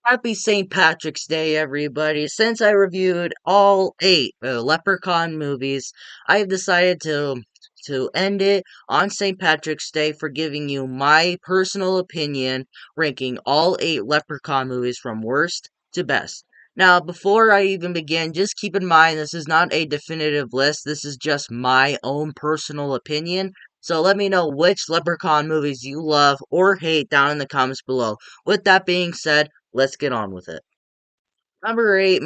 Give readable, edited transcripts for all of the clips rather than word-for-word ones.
Happy St. Patrick's Day, everybody. Since I reviewed all eight Leprechaun movies, I've decided to end it on St. Patrick's Day for giving you my personal opinion, ranking all eight Leprechaun movies from worst to best. Now, before I even begin, just keep in mind this is not a definitive list. This is just my own personal opinion. So let me know which Leprechaun movies you love or hate down in the comments below. With that being said, let's get on with it. Number eight,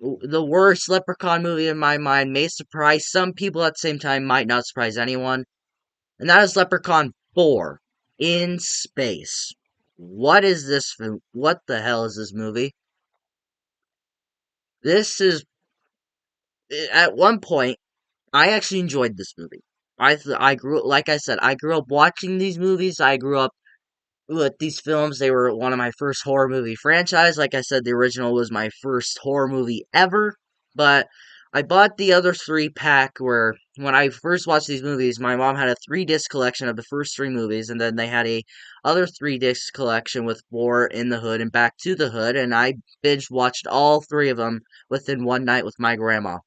the worst Leprechaun movie in my mind may surprise some people at the same time, might not surprise anyone, and that is Leprechaun 4 in Space. What is this? What the hell is this movie? This is at one point I actually enjoyed this movie. I grew like I said, I grew up watching these movies. I grew up with these films. They were one of my first horror movie franchise. Like I said, the original was my first horror movie ever. But I bought the other three pack where when I first watched these movies, my mom had a 3 disc collection of the first three movies, and then they had a other 3 disc collection with four in the hood and back to the hood, and I binge watched all three of them within one night with my grandma.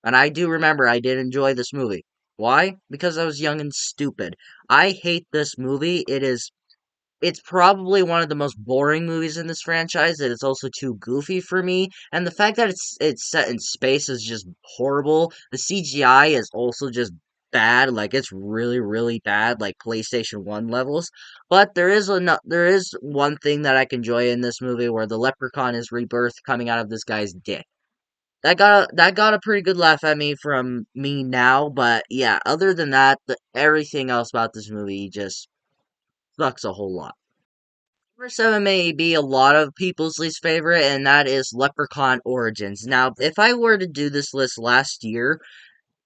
And I do remember I did enjoy this movie. Why? Because I was young and stupid. I hate this movie. It's probably one of the most boring movies in this franchise. That it's also too goofy for me, and the fact that it's set in space is just horrible. The CGI is also just bad, like it's really really bad, like PlayStation 1 levels. But there is one thing that I can enjoy in this movie where the leprechaun is rebirth coming out of this guy's dick. That got a pretty good laugh at me from me now, but yeah, other than that, everything else about this movie just sucks a whole lot. Number seven may be a lot of people's least favorite, and that is Leprechaun Origins. Now, if I were to do this list last year,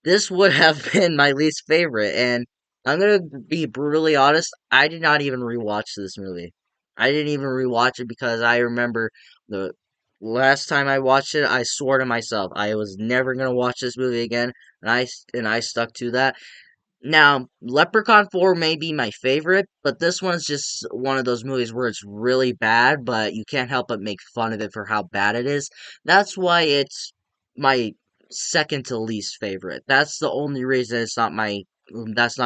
this would have been my least favorite, and I'm gonna be brutally honest, I did not even rewatch this movie. I didn't even rewatch it because I remember the last time I watched it, I swore to myself I was never gonna watch this movie again, and I stuck to that. Now, Leprechaun 4 may be my favorite, but this one's just one of those movies where it's really bad, but you can't help but make fun of it for how bad it is. That's why it's my second to least favorite. That's the only reason it's not my that's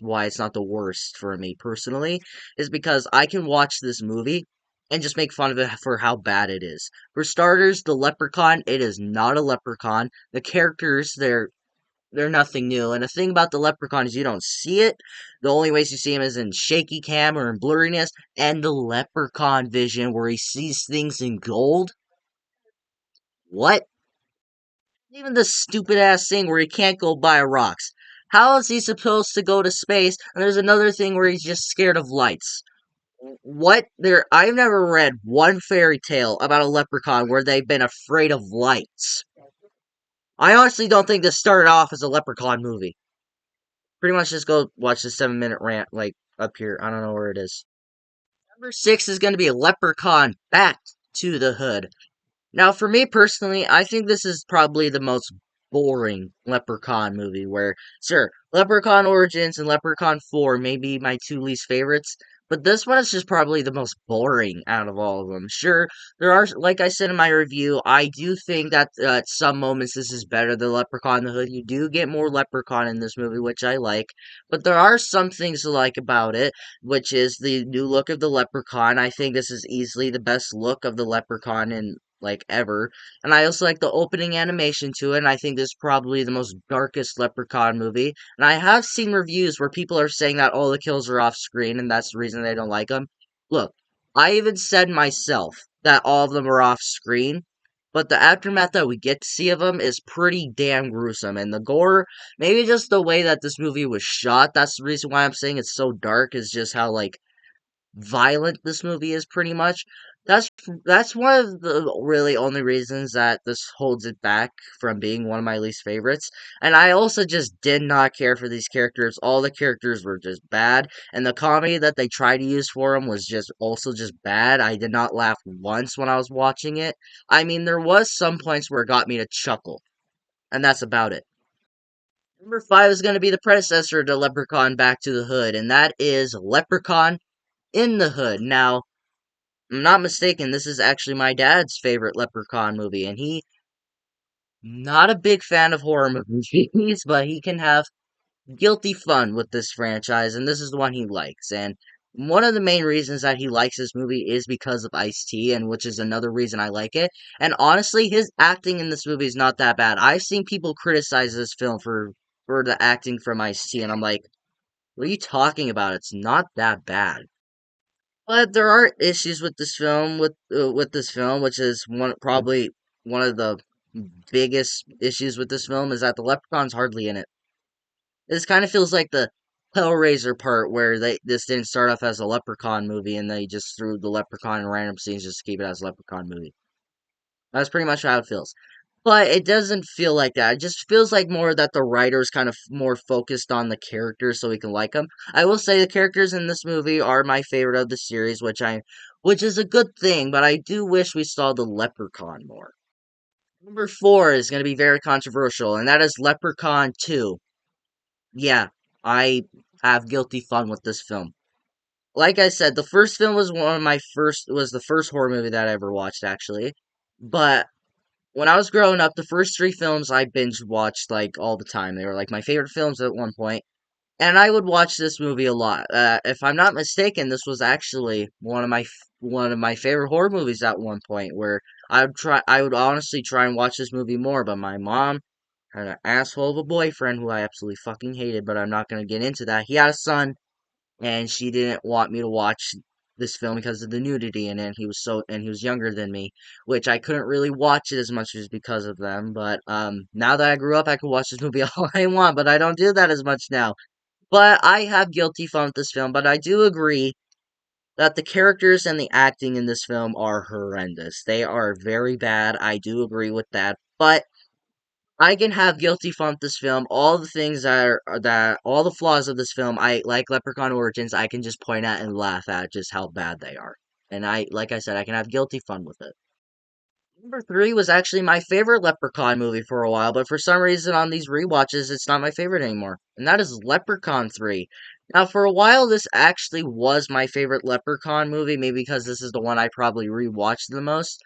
why it's not the worst for me personally, is because I can watch this movie and just make fun of it for how bad it is. For starters, the leprechaun, it is not a leprechaun. The characters, they're nothing new. And the thing about the leprechaun is you don't see it. The only ways you see him is in shaky cam or in blurriness, and the leprechaun vision where he sees things in gold. What? Even the stupid ass thing where he can't go by rocks. How is he supposed to go to space? And there's another thing where he's just scared of lights. What? I've never read one fairy tale about a leprechaun where they've been afraid of lights. I honestly don't think this started off as a leprechaun movie. Pretty much just go watch the 7 minute rant, like, up here. I don't know where it is. Number six is going to be Leprechaun Back to the Hood. Now, for me personally, I think this is probably the most boring Leprechaun movie. Where, sure, Leprechaun Origins and Leprechaun 4 may be my two least favorites, but this one is just probably the most boring out of all of them. Sure, there are, like I said in my review, I do think that at some moments this is better than Leprechaun in the Hood. You do get more Leprechaun in this movie, which I like, but there are some things to like about it, which is the new look of the Leprechaun. I think this is easily the best look of the Leprechaun in like ever. And I also like the opening animation to it, and I think this is probably the most darkest Leprechaun movie. And I have seen reviews where people are saying that all the kills are off screen, and that's the reason they don't like them. Look, I even said myself that all of them are off screen, but the aftermath that we get to see of them is pretty damn gruesome. And the gore, maybe just the way that this movie was shot, that's the reason why I'm saying it's so dark, is just how, like, violent this movie is pretty much. That's that's one of the really only reasons that this holds it back from being one of my least favorites. And I also just did not care for these characters. All the characters were just bad, and the comedy that they tried to use for them was just also just bad. I did not laugh once when I was watching it. I mean, there was some points where it got me to chuckle, and that's about it. Number five is going to be the predecessor to Leprechaun Back to the Hood, and that is Leprechaun in the Hood. Now, I'm not mistaken, this is actually my dad's favorite Leprechaun movie, and he not a big fan of horror movies, but he can have guilty fun with this franchise, and this is the one he likes. And one of the main reasons that he likes this movie is because of Ice-T, and which is another reason I like it. And honestly, his acting in this movie is not that bad. I've seen people criticize this film for the acting from Ice-T, and I'm like, what are you talking about? It's not that bad. But there are issues with this film, with this film, which is probably one of the biggest issues with this film is that the Leprechaun's hardly in it. This kind of feels like the Hellraiser part where this didn't start off as a Leprechaun movie and they just threw the Leprechaun in random scenes just to keep it as a Leprechaun movie. That's pretty much how it feels. But it doesn't feel like that. It just feels like more that the writer's kind of more focused on the characters so we can like them. I will say the characters in this movie are my favorite of the series, which is a good thing, but I do wish we saw the Leprechaun more. Number 4 is going to be very controversial, and that is Leprechaun 2. Yeah, I have guilty fun with this film. Like I said, the first film was was the first horror movie that I ever watched, actually. But when I was growing up, the first three films I binge watched like all the time. They were like my favorite films at one point, and I would watch this movie a lot. If I'm not mistaken, this was actually one of my favorite horror movies at one point. Where I would honestly try and watch this movie more, but my mom had an asshole of a boyfriend who I absolutely fucking hated. But I'm not gonna get into that. He had a son, and she didn't want me to watch this film because of the nudity in it. He was younger than me, which I couldn't really watch it as much as because of them. But now that I grew up, I can watch this movie all I want, but I don't do that as much now. But I have guilty fun with this film, but I do agree that the characters and the acting in this film are horrendous. They are very bad. I do agree with that, but I can have guilty fun with this film. All the things that all the flaws of this film, I like Leprechaun Origins. I can just point at and laugh at just how bad they are, and like I said, I can have guilty fun with it. Number 3 was actually my favorite Leprechaun movie for a while, but for some reason on these rewatches, it's not my favorite anymore, and that is Leprechaun 3. Now, for a while, this actually was my favorite Leprechaun movie, maybe because this is the one I probably rewatched the most.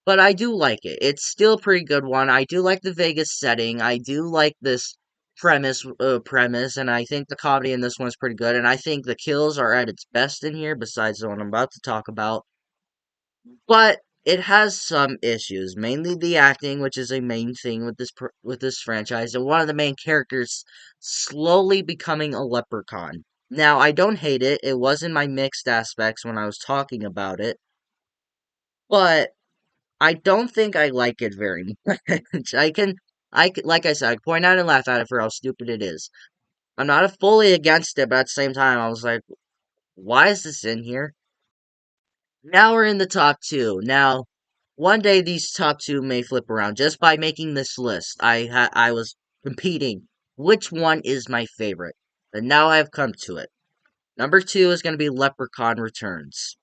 But I do like it. It's still a pretty good one. I do like the Vegas setting. I do like this premise, and I think the comedy in this one's pretty good. And I think the kills are at its best in here, besides the one I'm about to talk about. But it has some issues, mainly the acting, which is a main thing with with this franchise, and one of the main characters slowly becoming a leprechaun. Now, I don't hate it. It was in my mixed aspects when I was talking about it, but I don't think I like it very much. Like I said, I can point out and laugh at it for how stupid it is. I'm not fully against it, but at the same time, I was like, why is this in here? Now we're in the top two. Now, one day these top two may flip around. Just by making this list, I was competing. Which one is my favorite? And now I've come to it. Number 2 is going to be Leprechaun Returns.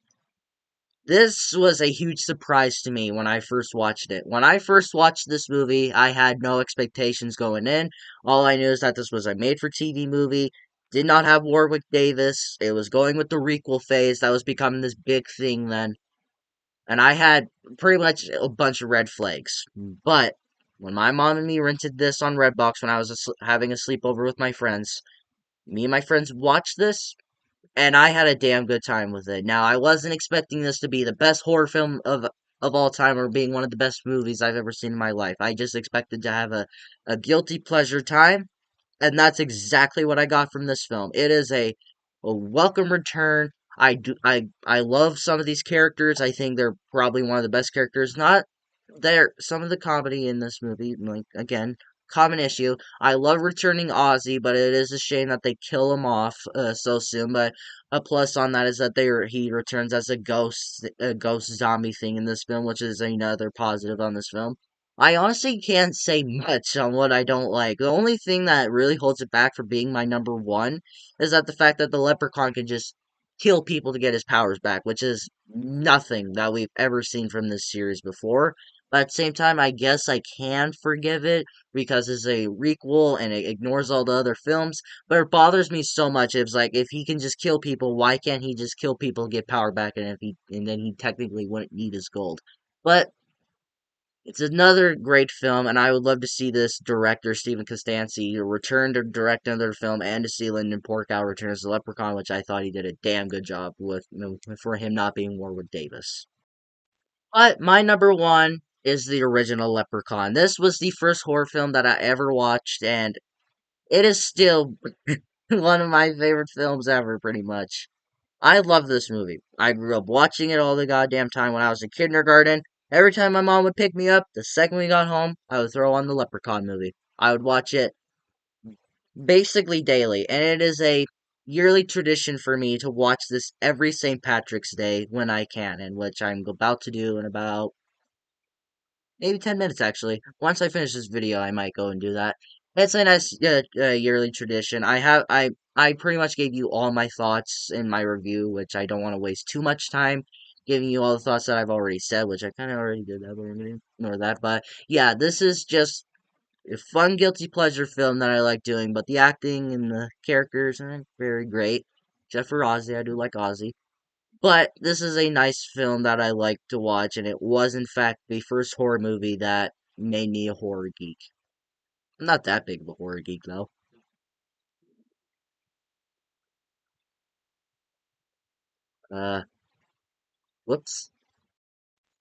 This was a huge surprise to me when I first watched it. When I first watched this movie, I had no expectations going in. All I knew is that this was a made for TV movie. Did not have Warwick Davis. It was going with the requel phase that was becoming this big thing then. And I had pretty much a bunch of red flags. But when my mom and me rented this on Redbox when I was having a sleepover with my friends, me and my friends watched this and I had a damn good time with it. Now, I wasn't expecting this to be the best horror film of all time or being one of the best movies I've ever seen in my life. I just expected to have a guilty pleasure time, and that's exactly what I got from this film. It is a welcome return. I love some of these characters. I think they're probably one of the best characters. Not there some of the comedy in this movie, like again, common issue. I love returning Ozzy, but it is a shame that they kill him off so soon. But a plus on that is that he returns as a ghost zombie thing in this film, which is another positive on this film. I honestly can't say much on what I don't like. The only thing that really holds it back for being my number one is that the fact that the leprechaun can just kill people to get his powers back, which is nothing that we've ever seen from this series before. But at the same time, I guess I can forgive it because it's a requel and it ignores all the other films. But it bothers me so much. It's like if he can just kill people, why can't he just kill people, get power back, and if he and then he technically wouldn't need his gold. But it's another great film, and I would love to see this director, Stephen Costanzi, return to direct another film and to see Lyndon Porkow return as the Leprechaun, which I thought he did a damn good job with, for him not being Warwick Davis. But my number one is the original Leprechaun. This was the first horror film that I ever watched, and it is still one of my favorite films ever, pretty much. I love this movie. I grew up watching it all the goddamn time when I was in kindergarten. Every time my mom would pick me up, the second we got home, I would throw on the Leprechaun movie. I would watch it basically daily, and it is a yearly tradition for me to watch this every St. Patrick's Day when I can, and which I'm about to do in about maybe 10 minutes actually. Once I finish this video, I might go and do that. It's a nice yearly tradition. I pretty much gave you all my thoughts in my review, which I don't want to waste too much time giving you all the thoughts that I've already said, which I kind of already did that, but I'm gonna ignore that. But yeah, this is just a fun guilty pleasure film that I like doing, but the acting and the characters aren't very great. Except for Ozzy, I do like Ozzy. But this is a nice film that I like to watch, and it was, in fact, the first horror movie that made me a horror geek. I'm not that big of a horror geek, though. Uh, whoops.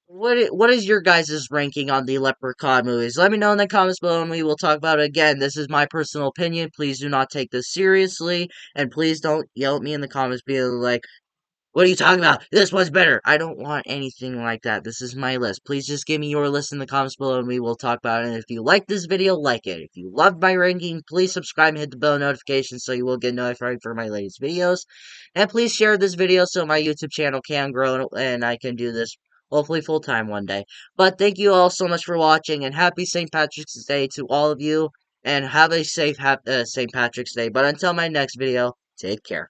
What is your guys' ranking on the Leprechaun movies? Let me know in the comments below, and we will talk about it again. This is my personal opinion. Please do not take this seriously, and please don't yell at me in the comments being like, "What are you talking about? This one's better." I don't want anything like that. This is my list. Please just give me your list in the comments below and we will talk about it. And if you like this video, like it. If you loved my ranking, please subscribe and hit the bell notification so you will get notified for my latest videos. And please share this video so my YouTube channel can grow and I can do this hopefully full time one day. But thank you all so much for watching and happy St. Patrick's Day to all of you. And have a safe St. Patrick's Day. But until my next video, take care.